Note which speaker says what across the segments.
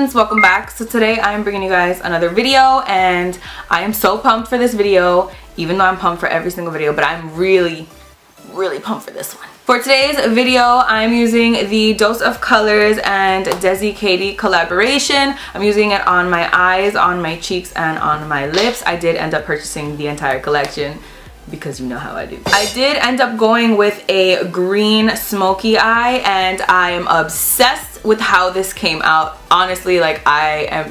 Speaker 1: friends, welcome back. So today I'm bringing you guys another video, and I am so pumped for this video, even though I'm pumped for every single video, but I'm really pumped for this one. For today's video, I'm using the Dose of Colors and Desi Katy collaboration. I'm using it on my eyes, on my cheeks, and on my lips. I did end up purchasing the entire collection because you know how I do. I did end up going with a green smoky eye, and I am obsessed with how this came out. Honestly, like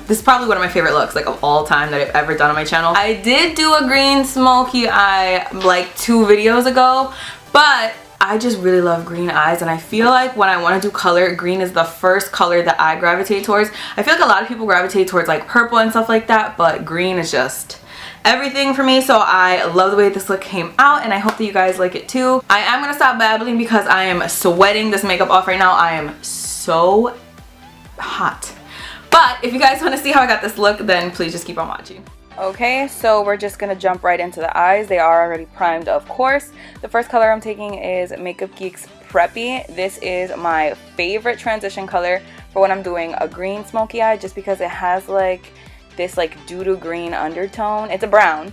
Speaker 1: this is probably one of my favorite looks like of all time that I've ever done on my channel. I did do a green smoky eye like 2 videos ago, but I just really love green eyes, and I feel like when I want to do color, green is the first color that I gravitate towards. I feel like a lot of people gravitate towards like purple and stuff like that, but green is just everything for me. So I love the way this look came out, and I hope that you guys like it too. I am gonna stop babbling because I am sweating this makeup off right now. I am so hot. But if you guys want to see how I got this look, then please just keep on watching. Okay, so we're just gonna jump right into the eyes. They are already primed, of course. The first color I'm taking is Makeup Geek's Preppy. This is my favorite transition color for when I'm doing a green smoky eye, just because it has like this like doo-doo green undertone. It's a brown,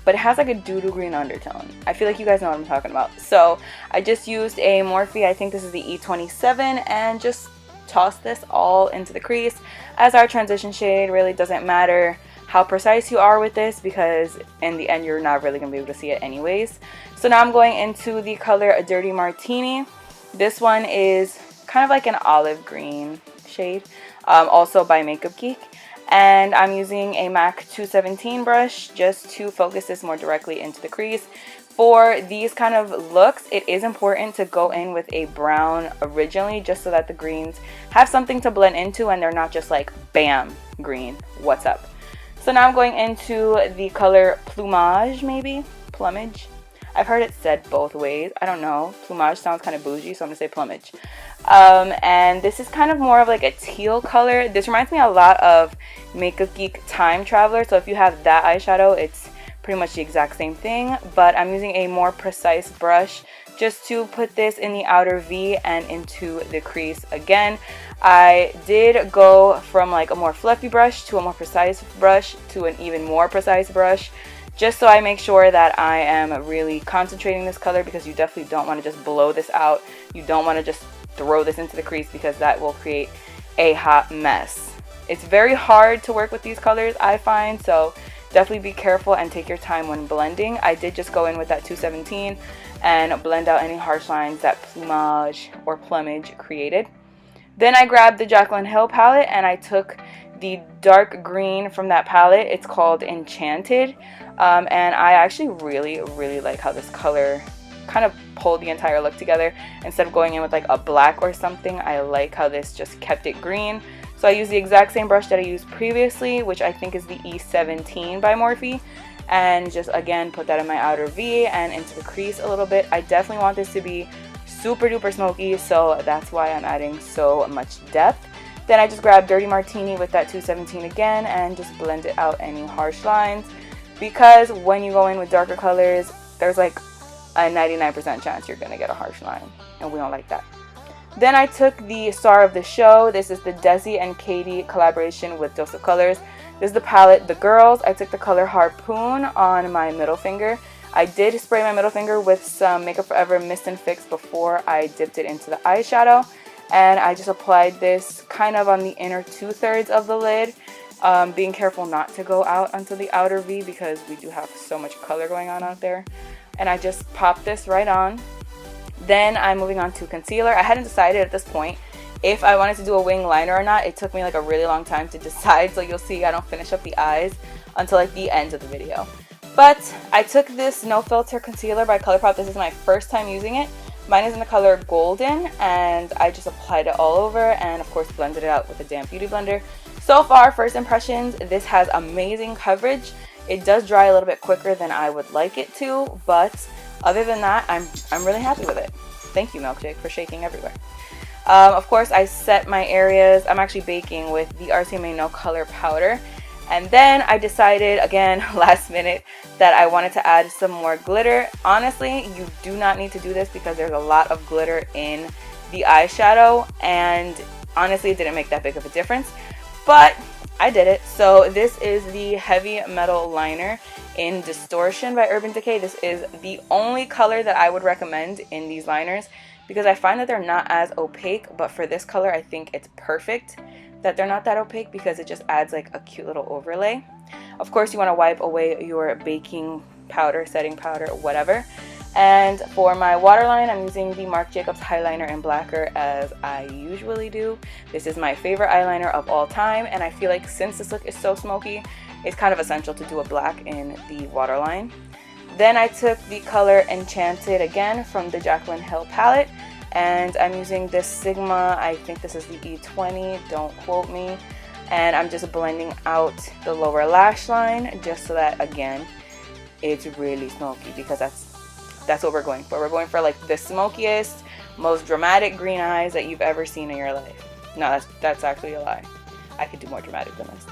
Speaker 1: but it has like a doo-doo green undertone. I feel like you guys know what I'm talking about. So I just used a Morphe, I think this is the E27, and just tossed this all into the crease as our transition shade. Really doesn't matter how precise you are with this, because in the end you're not really gonna be able to see it anyways. So now I'm going into the color Dirty Martini. This one is kind of like an olive green shade, also by Makeup Geek. And I'm using a MAC 217 brush just to focus this more directly into the crease. For these kind of looks, it is important to go in with a brown originally, just so that the greens have something to blend into and they're not just like bam, green, what's up. So now I'm going into the color Plumage, maybe? Plumage? I've heard it said both ways. I don't know. Plumage sounds kind of bougie, so I'm going to say Plumage. And this is kind of more of like a teal color. This reminds me a lot of Makeup Geek Time Traveler. So if you have that eyeshadow, it's pretty much the exact same thing. But I'm using a more precise brush just to put this in the outer V and into the crease again. I did go from like a more fluffy brush to a more precise brush to an even more precise brush, just so I make sure that I am really concentrating this color, because you definitely don't want to just blow this out. You don't want to just throw this into the crease, because that will create a hot mess. It's very hard to work with these colors, I find, so definitely be careful and take your time when blending. I did just go in with that 217 and blend out any harsh lines that Plumage or Plumage created. Then I grabbed the Jaclyn Hill palette and I took the dark green from that palette. It's called Enchanted, and I actually really like how this color kind of pulled the entire look together. Instead of going in with like a black or something, I like how this just kept it green. So I used the exact same brush that I used previously, which I think is the E17 by Morphe, and just again put that in my outer V and into the crease a little bit. I definitely want this to be super duper smoky, so that's why I'm adding so much depth. Then I just grabbed Dirty Martini with that 217 again and just blended out any harsh lines, because when you go in with darker colors, there's like a 99% chance you're gonna get a harsh line, and we don't like that. Then I took the star of the show. This is the Desi and Katy collaboration with Dose of Colors. This is the palette The Girls. I took the color Harpoon on my middle finger. I did spray my middle finger with some Makeup Forever Mist and Fix before I dipped it into the eyeshadow, and I just applied this kind of on the inner 2/3 of the lid, being careful not to go out onto the outer V, because we do have so much color going on out there. And I just popped this right on. Then I'm moving on to concealer. I hadn't decided at this point if I wanted to do a wing liner or not. It took me like a really long time to decide, so you'll see I don't finish up the eyes until like the end of the video. But I took this No Filter concealer by ColourPop. This is my first time using it. Mine is in the color Golden, and I just applied it all over and of course blended it out with a damp beauty blender. So far, first impressions, this has amazing coverage. It does dry a little bit quicker than I would like it to, but other than that, I'm really happy with it. Thank you, Milkshake, for shaking everywhere. Of course, I set my areas. I'm actually baking with the RCMA No Color Powder. And then I decided, again, last minute, that I wanted to add some more glitter. Honestly, you do not need to do this because there's a lot of glitter in the eyeshadow, and honestly, it didn't make that big of a difference. but I did it. So this is the Heavy Metal Liner in Distortion by Urban Decay. This is the only color that I would recommend in these liners because I find that they're not as opaque, but for this color I think it's perfect that they're not that opaque because it just adds like a cute little overlay. Of course, you want to wipe away your baking powder, setting powder, whatever. And for my waterline, I'm using the Marc Jacobs Highliner in Blacquer as I usually do. This is my favorite eyeliner of all time, and I feel like since this look is so smoky, it's kind of essential to do a black in the waterline. Then I took the color Enchanted again from the Jaclyn Hill palette, and I'm using this Sigma, I think this is the E20, don't quote me, and I'm just blending out the lower lash line just so that, again, it's really smoky because that's what we're going for. We're going for like the smokiest, most dramatic green eyes that you've ever seen in your life. No, that's actually a lie. I could do more dramatic than this.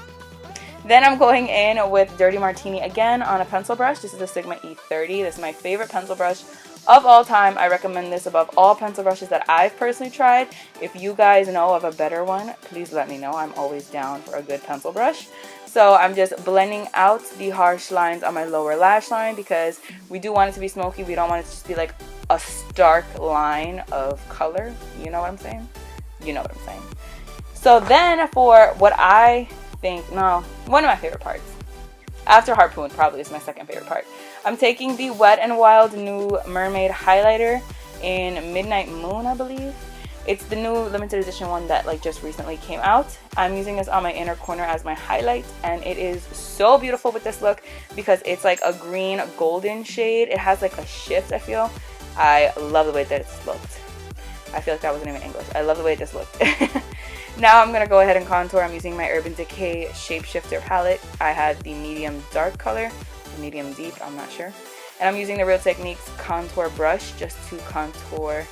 Speaker 1: Then I'm going in with Dirty Martini again on a pencil brush. This is a Sigma E30. This is my favorite pencil brush of all time. I recommend this above all pencil brushes that I've personally tried. If you guys know of a better one, please let me know. I'm always down for a good pencil brush. So I'm just blending out the harsh lines on my lower lash line because we do want it to be smoky. We don't want it to just be like a stark line of color. You know what I'm saying? You know what I'm saying. So then for what I think, no, one of my favorite parts, after Harpoon probably is my second favorite part, I'm taking the Wet n Wild new Mermaid highlighter in Midnight Moon, I believe. It's the new limited edition one that like just recently came out. I'm using this on my inner corner as my highlight, and it is so beautiful with this look because it's like a green golden shade. It has like a shift, I feel. I love the way that it's looked. I feel like that wasn't even English. I love the way this looked. Now I'm going to go ahead and contour. I'm using my Urban Decay Shapeshifter palette. I had the medium dark color, the medium deep, I'm not sure. And I'm using the Real Techniques contour brush just to contour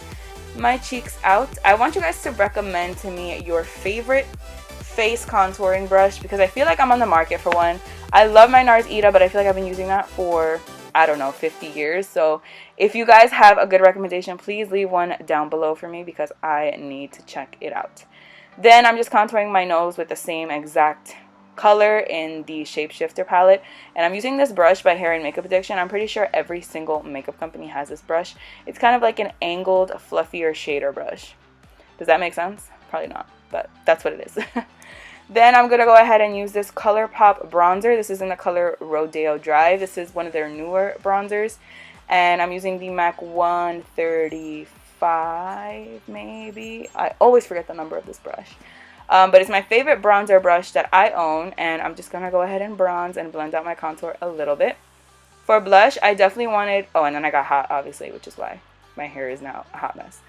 Speaker 1: my cheeks out. I want you guys to recommend to me your favorite face contouring brush because I feel like I'm on the market for one. I love my Nars Ita, but I feel like I've been using that for, I don't know, 50 years. So if you guys have a good recommendation, please leave one down below for me because I need to check it out. Then I'm just contouring my nose with the same exact color in the Shapeshifter palette, and I'm using this brush by Hair and Makeup Addiction. I'm pretty sure every single makeup company has this brush. It's kind of like an angled, fluffier shader brush. Does that make sense? Probably not, but that's what it is. Then I'm going to go ahead and use this ColourPop bronzer. This is in the color Rodeo Drive. This is one of their newer bronzers, and I'm using the MAC 135 maybe. I always forget the number of this brush. But it's my favorite bronzer brush that I own, and I'm just going to go ahead and bronze and blend out my contour a little bit. For blush, I definitely wanted, oh, and then I got hot, obviously, which is why my hair is now a hot mess.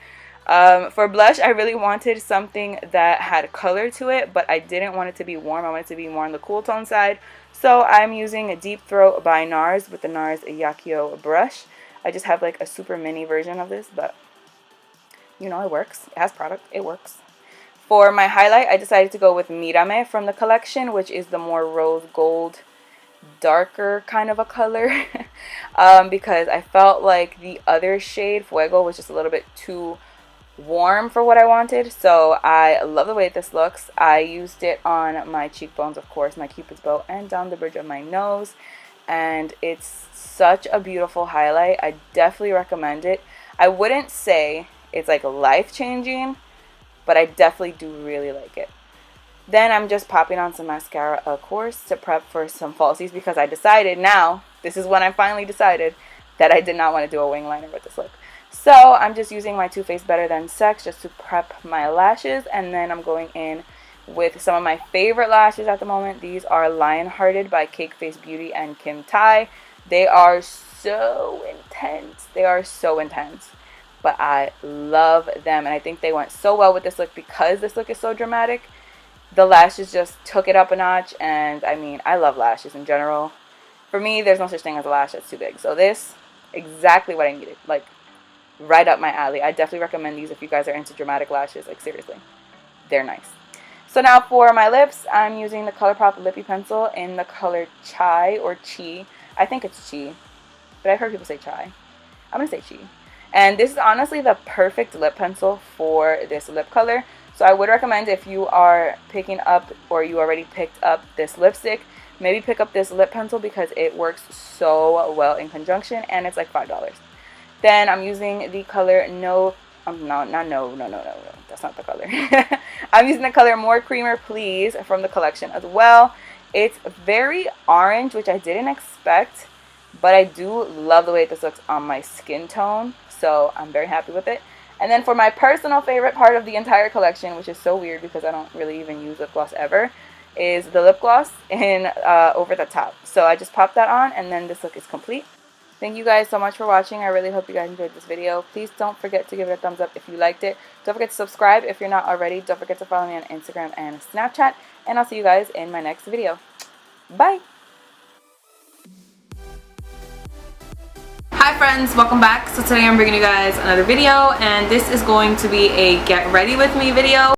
Speaker 1: For blush, I really wanted something that had color to it, but I didn't want it to be warm. I wanted it to be more on the cool tone side. So I'm using a Deep Throat by Nars with the Nars Yakio brush. I just have like a super mini version of this, but you know, it works. It has product. It works. For my highlight, I decided to go with Mírame from the collection, which is the more rose gold, darker kind of a color. Because I felt like the other shade, Fuego, was just a little bit too warm for what I wanted. So I love the way this looks. I used it on my cheekbones, of course, my Cupid's bow, and down the bridge of my nose. And it's such a beautiful highlight. I definitely recommend it. I wouldn't say it's like life-changing, but I definitely do really like it. Then I'm just popping on some mascara, of course, to prep for some falsies because I decided now, this is when I finally decided that I did not want to do a wing liner with this look. So I'm just using my Too Faced Better Than Sex just to prep my lashes, and then I'm going in with some of my favorite lashes at the moment. These are Lionhearted by Cake Face Beauty and Kim Tai. They are so intense. They are so intense. But I love them, and I think they went so well with this look because this look is so dramatic. The lashes just took it up a notch, and I mean, I love lashes in general. For me, there's no such thing as a lash that's too big. So this, exactly what I needed. Like, right up my alley. I definitely recommend these if you guys are into dramatic lashes. Like, seriously, they're nice. So now for my lips, I'm using the ColourPop Lippy Pencil in the color Chai or Chi. I think it's Chi, but I've heard people say Chai. I'm going to say Chi. And this is honestly the perfect lip pencil for this lip color. So I would recommend, if you are picking up or you already picked up this lipstick, maybe pick up this lip pencil because it works so well in conjunction, and it's like $5. Then I'm using the color no, that's not the color. I'm using the color More Creamer Please from the collection as well. It's very orange, which I didn't expect, but I do love the way this looks on my skin tone, so I'm very happy with it. And then for my personal favorite part of the entire collection, which is so weird because I don't really even use lip gloss ever, is the lip gloss in Over the Top. So I just popped that on, and then this look is complete. Thank you guys so much for watching. I really hope you guys enjoyed this video. Please don't forget to give it a thumbs up if you liked it. Don't forget to subscribe if you're not already. Don't forget to follow me on Instagram and Snapchat. And I'll see you guys in my next video. Bye! Hi friends, welcome back. So today I'm bringing you guys another video, and this is going to be a get ready with me video.